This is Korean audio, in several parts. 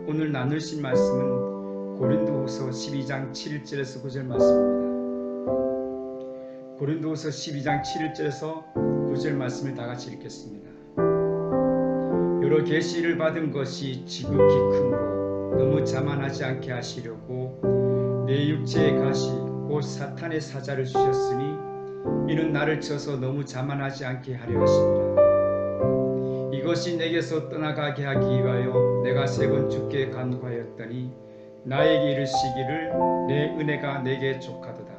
오늘 나누실 말씀은 고린도후서 12장 7절에서 9절 말씀입니다. 고린도후서 12장 7절에서 9절 말씀을 다 같이 읽겠습니다. 여러 계시를 받은 것이 지극히 크므로 너무 자만하지 않게 하시려고 내 육체의 가시 곧 사탄의 사자를 주셨으니 이는 나를 쳐서 너무 자만하지 않게 하려 하심이라. 이것이 내게서 떠나가게 하기 위하여 내가 3번 주께 간구하였더니 나에게 이르시기를 내 은혜가 내게 족하도다.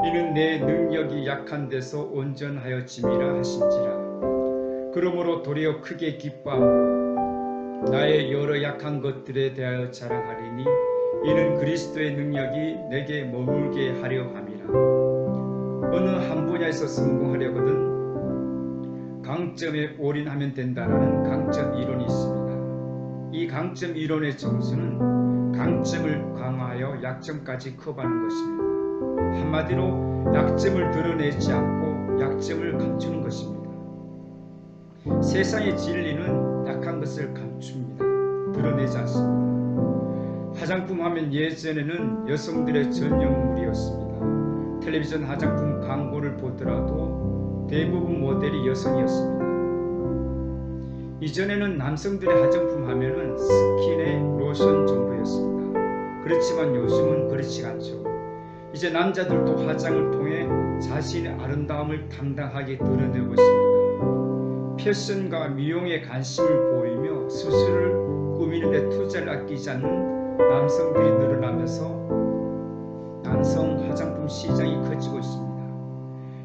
이는 내 능력이 약한 데서 온전하여짐이라 하신지라. 그러므로 도리어 크게 기뻐함으로 나의 여러 약한 것들에 대하여 자랑하리니 이는 그리스도의 능력이 내게 머물게 하려 함이라. 어느 한 분야에서 성공하려거든 강점에 올인하면 된다라는 강점 이론이 있습니다. 이 강점 이론의 정수는 강점을 강화하여 약점까지 커버하는 것입니다. 한마디로 약점을 드러내지 않고 약점을 감추는 것입니다. 세상의 진리는 약한 것을 감춥니다. 드러내지 않습니다. 화장품 하면 예전에는 여성들의 전용물이었습니다. 텔레비전 화장품 광고를 보더라도 대부분 모델이 여성이었습니다. 이전에는 남성들의 화장품 하면은 스킨의 로션 정도였습니다. 그렇지만 요즘은 그렇지 않죠. 이제 남자들도 화장을 통해 자신의 아름다움을 당당하게 드러내고 있습니다. 패션과 미용에 관심을 보이며 스스로를 꾸미는 데 투자를 아끼지 않는 남성들이 늘어나면서 남성 화장품 시장이 커지고 있습니다.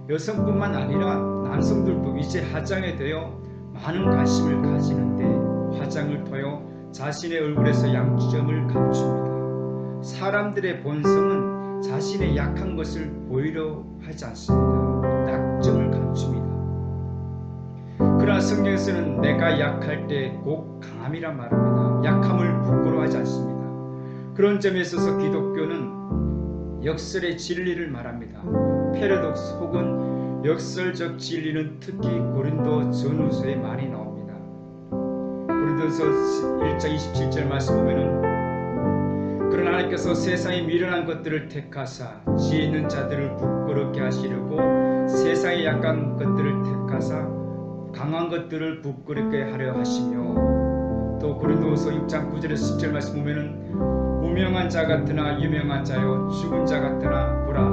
여성뿐만 아니라 남성들도 이제 화장에 대해 많은 관심을 가지는데 화장을 통해 자신의 얼굴에서 양점을 감춥니다. 사람들의 본성은 자신의 약한 것을 보이려 하지 않습니다. 약점을 감춥니다. 그러나 성경에서는 내가 약할 때 꼭 강함이란 말합니다. 약함을 부끄러워하지 않습니다. 그런 점에 있어서 기독교는 역설의 진리를 말합니다. 패러독스 혹은 역설적 진리는 특히 고린도 전후서에 많이 나옵니다. 고린도서 1장 27절 말씀 보면은 그러나 하나님께서 세상에 미련한 것들을 택하사 지혜 있는 자들을 부끄럽게 하시려고 세상에 약한 것들을 택하사 강한 것들을 부끄럽게 하려 하시며 또 고린도서 6장 9절에서 10절 말씀 보면은 무명한 자 같으나 유명한 자요 죽은 자 같으나 보라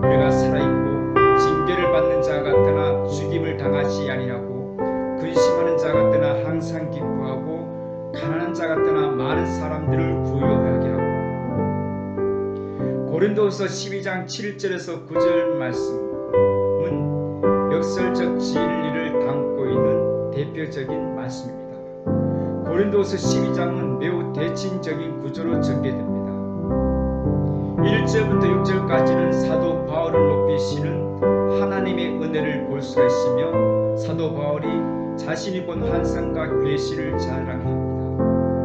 우리가 살아있고 징계를 받는 자 같으나 죽임을 당하지 아니하고 근심하는 자 같으나 항상 기뻐하고 가난한 자 같으나 많은 사람들을 부유하게 하고. 고린도후서 12장 7절에서 9절 말씀은 역설적 진리를 담고 있는 대표적인 말씀입니다. 고린도후서 12장은 매우 대칭적인 구조로 전개됩니다. 1절부터 6절까지는 사도 바울을 높이시는 하나님의 은혜를 볼 수가 있으며 사도 바울이 자신이 본 환상과 계시를 자랑합니다.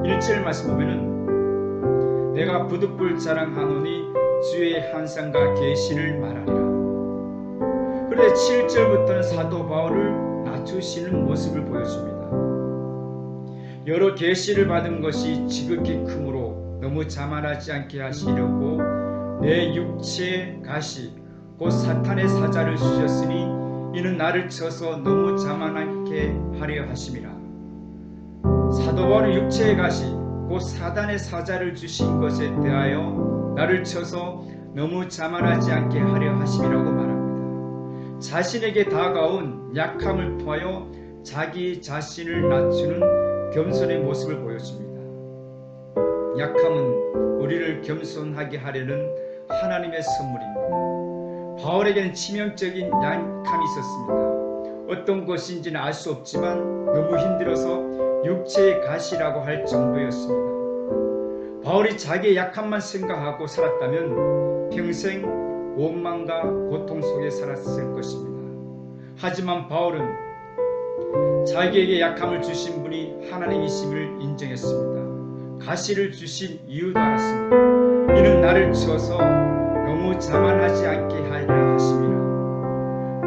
1절 말씀 보면은 내가 부득불 자랑하노니 주의 환상과 계시를 말하리라. 그런데 7절부터는 사도 바울을 낮추시는 모습을 보여줍니다. 여러 계시를 받은 것이 지극히 크므로 너무 자만하지 않게 하시려고 내 육체의 가시 곧 사탄의 사자를 주셨으니 이는 나를 쳐서 너무 자만하게 하려 하심이라. 사도 바울은 육체의 가시 곧 사탄의 사자를 주신 것에 대하여 나를 쳐서 너무 자만하지 않게 하려 하심이라고 말합니다. 자신에게 다가온 약함을 통하여 자기 자신을 낮추는 겸손의 모습을 보여줍니다. 약함은 우리를 겸손하게 하려는 하나님의 선물입니다. 바울에게는 치명적인 약함이 있었습니다. 어떤 것인지는 알 수 없지만 너무 힘들어서 육체의 가시라고 할 정도였습니다. 바울이 자기의 약함만 생각하고 살았다면 평생 원망과 고통 속에 살았을 것입니다. 하지만 바울은 자기에게 약함을 주신 분이 하나님이심을 인정했습니다. 가시를 주신 이유도 알았습니다. 이는 나를 쳐서 너무 자만하지 않게 하려 하심이라.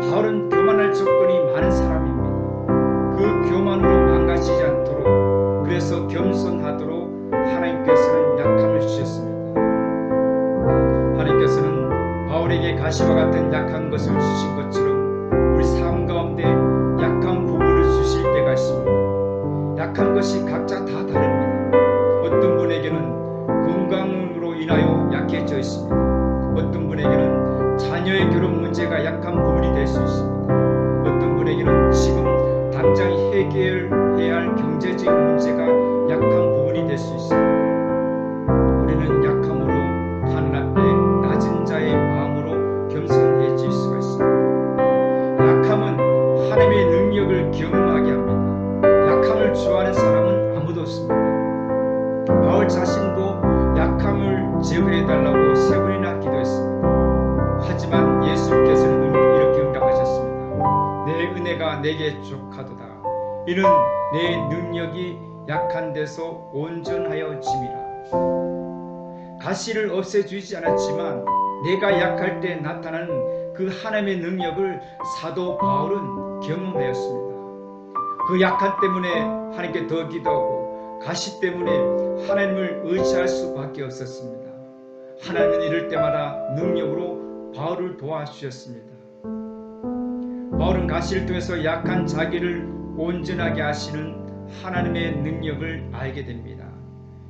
바울은 교만할 조건이 많은 사람입니다. 그 교만으로 망가지지 않도록 그래서 겸손하도록 하나님 가시와 같은 약한 것을 주신 것처럼 우리 삶 가운데 약한 부분을 주실 때가 있습니다. 약한 것이 각자 다 다릅니다. 어떤 분에게는 건강으로 인하여 약해져 있습니다. 어떤 분에게는 자녀의 결혼 문제가 약한 부분이 될 수 있습니다. 어떤 분에게는 지금 당장 해결해야 할 경제적인 문제가 약한 부분이 될 수 있습니다. 우리는 약함으로 하나님의 낮은 자의 마음으로 겸손해질 수가 있습니다. 약함은 하나님의 능력을 경험하게 합니다. 약함을 좋아하는 사람은 아무도 없습니다. 바울 자신도 약함을 제거해달라고 3번이나 기도했습니다. 하지만 예수께서는 이렇게 응답하셨습니다. 내 은혜가 내게 족하도다. 이는 내 능력이 약한 데서 온전하여 짐이라. 가시를 없애주지 않았지만 내가 약할 때 나타나는 그 하나님의 능력을 사도 바울은 경험하였습니다. 그 약함 때문에 하나님께 더 기도하고 가시 때문에 하나님을 의지할 수밖에 없었습니다. 하나님은 이럴 때마다 능력으로 바울을 도와주셨습니다. 바울은 가시를 통해서 약한 자기를 온전하게 하시는 하나님의 능력을 알게 됩니다.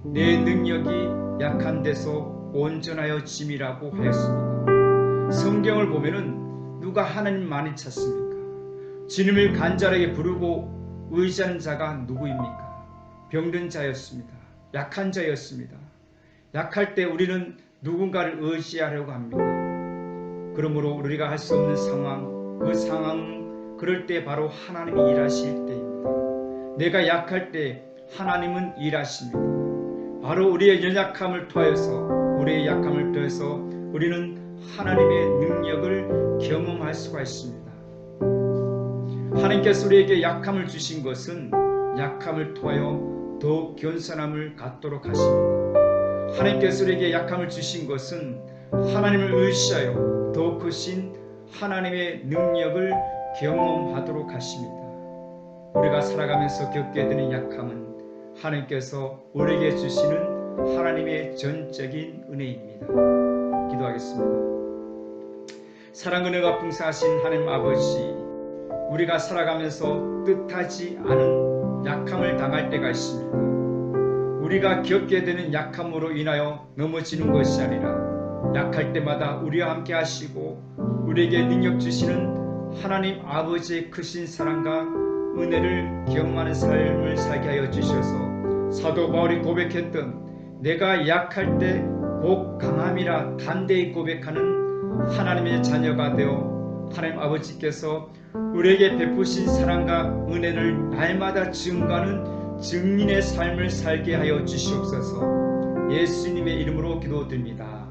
내 능력이 약한 데서 온전하여 짐이라고 하였습니다. 성경을 보면은 누가 하나님 많이 찾습니까? 주님을 간절하게 부르고 의지하는 자가 누구입니까? 병든 자였습니다. 약한 자였습니다. 약할 때 우리는 누군가를 의지하려고 합니다. 그러므로 우리가 할 수 없는 상황, 그 상황 그럴 때 바로 하나님이 일하실 때입니다. 내가 약할 때 하나님은 일하십니다. 바로 우리의 연약함을 통해서 우리의 약함을 통해서 우리는 하나님의 능력을 경험할 수가 있습니다. 하나님께서 우리에게 약함을 주신 것은 약함을 통하여 더욱 겸손함을 갖도록 하십니다. 하나님께서 우리에게 약함을 주신 것은 하나님을 의지하여 더욱 크신 하나님의 능력을 경험하도록 하십니다. 우리가 살아가면서 겪게 되는 약함은 하나님께서 우리에게 주시는 하나님의 전적인 은혜입니다. 기도하겠습니다. 사랑 은혜가 풍성하신 하나님 아버지, 우리가 살아가면서 뜻하지 않은 약함을 당할 때가 있습니다. 우리가 겪게 되는 약함으로 인하여 넘어지는 것이 아니라 약할 때마다 우리와 함께 하시고 우리에게 능력 주시는 하나님 아버지의 크신 사랑과 은혜를 경험하는 삶을 살게 하여 주셔서 사도 바울이 고백했던 내가 약할 때 곧 강함이라 담대히 고백하는 하나님의 자녀가 되어 하나님 아버지께서 우리에게 베푸신 사랑과 은혜를 날마다 증거하는 증인의 삶을 살게 하여 주시옵소서. 예수님의 이름으로 기도드립니다.